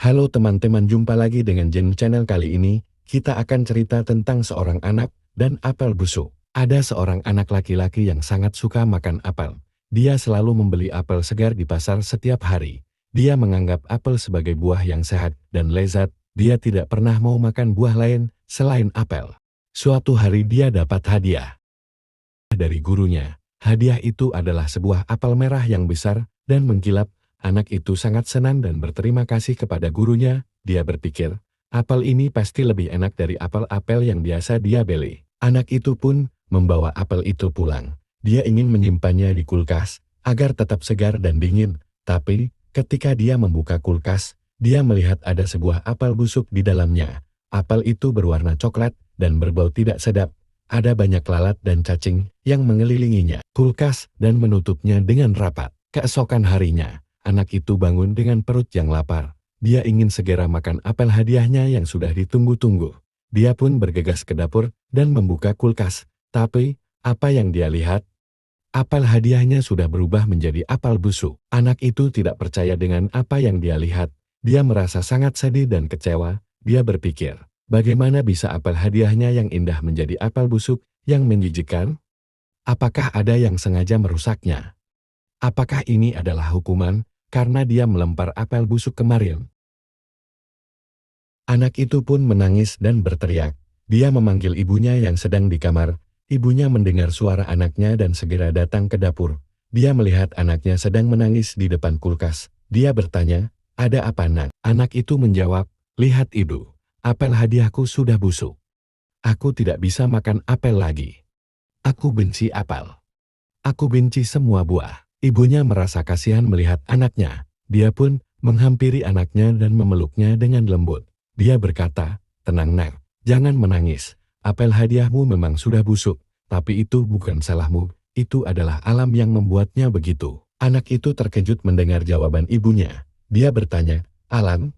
Halo teman-teman, jumpa lagi dengan Jen Channel. Kali ini, kita akan cerita tentang seorang anak dan apel busuk. Ada seorang anak laki-laki yang sangat suka makan apel. Dia selalu membeli apel segar di pasar setiap hari. Dia menganggap apel sebagai buah yang sehat dan lezat. Dia tidak pernah mau makan buah lain selain apel. Suatu hari dia dapat hadiah dari gurunya. Hadiah itu adalah sebuah apel merah yang besar dan mengkilap. Anak itu sangat senang dan berterima kasih kepada gurunya. Dia berpikir, apel ini pasti lebih enak dari apel-apel yang biasa dia beli. Anak itu pun membawa apel itu pulang. Dia ingin menyimpannya di kulkas agar tetap segar dan dingin. Tapi, ketika dia membuka kulkas, dia melihat ada sebuah apel busuk di dalamnya. Apel itu berwarna coklat dan berbau tidak sedap. Ada banyak lalat dan cacing yang mengelilinginya. Kulkas dan menutupnya dengan rapat. Keesokan harinya, anak itu bangun dengan perut yang lapar. Dia ingin segera makan apel hadiahnya yang sudah ditunggu-tunggu. Dia pun bergegas ke dapur dan membuka kulkas. Tapi, apa yang dia lihat? Apel hadiahnya sudah berubah menjadi apel busuk. Anak itu tidak percaya dengan apa yang dia lihat. Dia merasa sangat sedih dan kecewa. Dia berpikir, bagaimana bisa apel hadiahnya yang indah menjadi apel busuk yang menjijikkan? Apakah ada yang sengaja merusaknya? Apakah ini adalah hukuman karena dia melempar apel busuk kemarin? Anak itu pun menangis dan berteriak. Dia memanggil ibunya yang sedang di kamar. Ibunya mendengar suara anaknya dan segera datang ke dapur. Dia melihat anaknya sedang menangis di depan kulkas. Dia bertanya, "Ada apa, Nak?" Anak itu menjawab, "Lihat Ibu, apel hadiahku sudah busuk. Aku tidak bisa makan apel lagi. Aku benci apel. Aku benci semua buah." Ibunya merasa kasihan melihat anaknya. Dia pun menghampiri anaknya dan memeluknya dengan lembut. Dia berkata, "Tenang Nak, jangan menangis. Apel hadiahmu memang sudah busuk, tapi itu bukan salahmu. Itu adalah alam yang membuatnya begitu." Anak itu terkejut mendengar jawaban ibunya. Dia bertanya, "Alam?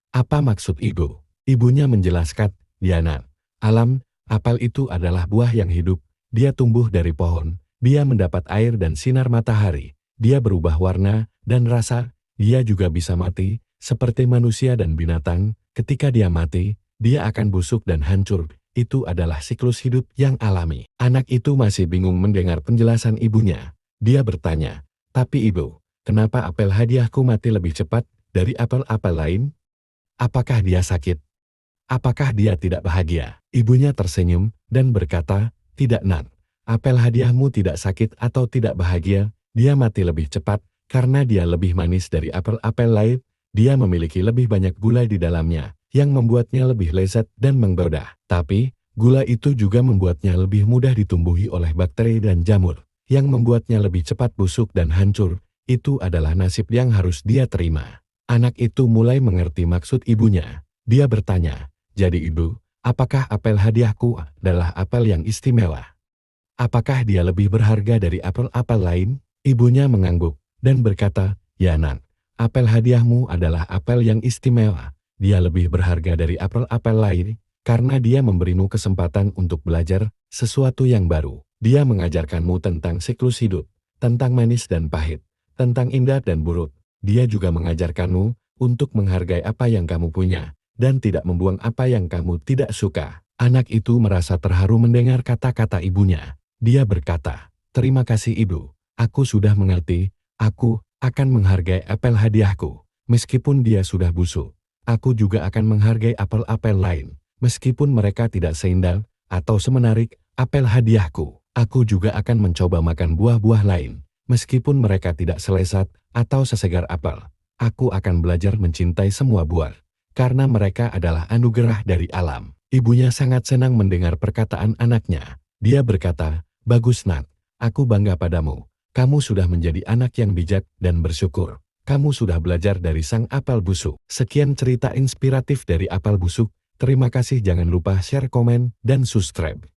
Apa maksud Ibu?" Ibunya menjelaskan, "Diana, alam, apel itu adalah buah yang hidup. Dia tumbuh dari pohon. Dia mendapat air dan sinar matahari. Dia berubah warna dan rasa. Dia juga bisa mati, seperti manusia dan binatang. Ketika dia mati, dia akan busuk dan hancur. Itu adalah siklus hidup yang alami." Anak itu masih bingung mendengar penjelasan ibunya. Dia bertanya, "Tapi Ibu, kenapa apel hadiahku mati lebih cepat dari apel-apel lain? Apakah dia sakit? Apakah dia tidak bahagia?" Ibunya tersenyum dan berkata, "Tidak Nak. Apel hadiahmu tidak sakit atau tidak bahagia. Dia mati lebih cepat karena dia lebih manis dari apel-apel lain. Dia memiliki lebih banyak gula di dalamnya, yang membuatnya lebih lezat dan menggoda. Tapi, gula itu juga membuatnya lebih mudah ditumbuhi oleh bakteri dan jamur, yang membuatnya lebih cepat busuk dan hancur. Itu adalah nasib yang harus dia terima." Anak itu mulai mengerti maksud ibunya. Dia bertanya, "Jadi Ibu, apakah apel hadiahku adalah apel yang istimewa? Apakah dia lebih berharga dari apel-apel lain?" Ibunya mengangguk dan berkata, "Ya Nak, apel hadiahmu adalah apel yang istimewa. Dia lebih berharga dari apel-apel lain karena dia memberimu kesempatan untuk belajar sesuatu yang baru. Dia mengajarkanmu tentang siklus hidup, tentang manis dan pahit, tentang indah dan buruk. Dia juga mengajarkanmu untuk menghargai apa yang kamu punya dan tidak membuang apa yang kamu tidak suka." Anak itu merasa terharu mendengar kata-kata ibunya. Dia berkata, "Terima kasih Ibu, aku sudah mengerti. Aku akan menghargai apel hadiahku. Meskipun dia sudah busuk, aku juga akan menghargai apel-apel lain. Meskipun mereka tidak seindah atau semenarik apel hadiahku, aku juga akan mencoba makan buah-buah lain. Meskipun mereka tidak selezat atau sesegar apel, aku akan belajar mencintai semua buah, karena mereka adalah anugerah dari alam." Ibunya sangat senang mendengar perkataan anaknya. Dia berkata, "Bagus Nak, aku bangga padamu. Kamu sudah menjadi anak yang bijak dan bersyukur. Kamu sudah belajar dari sang apel busuk." Sekian cerita inspiratif dari apel busuk. Terima kasih, jangan lupa share, komen, dan subscribe.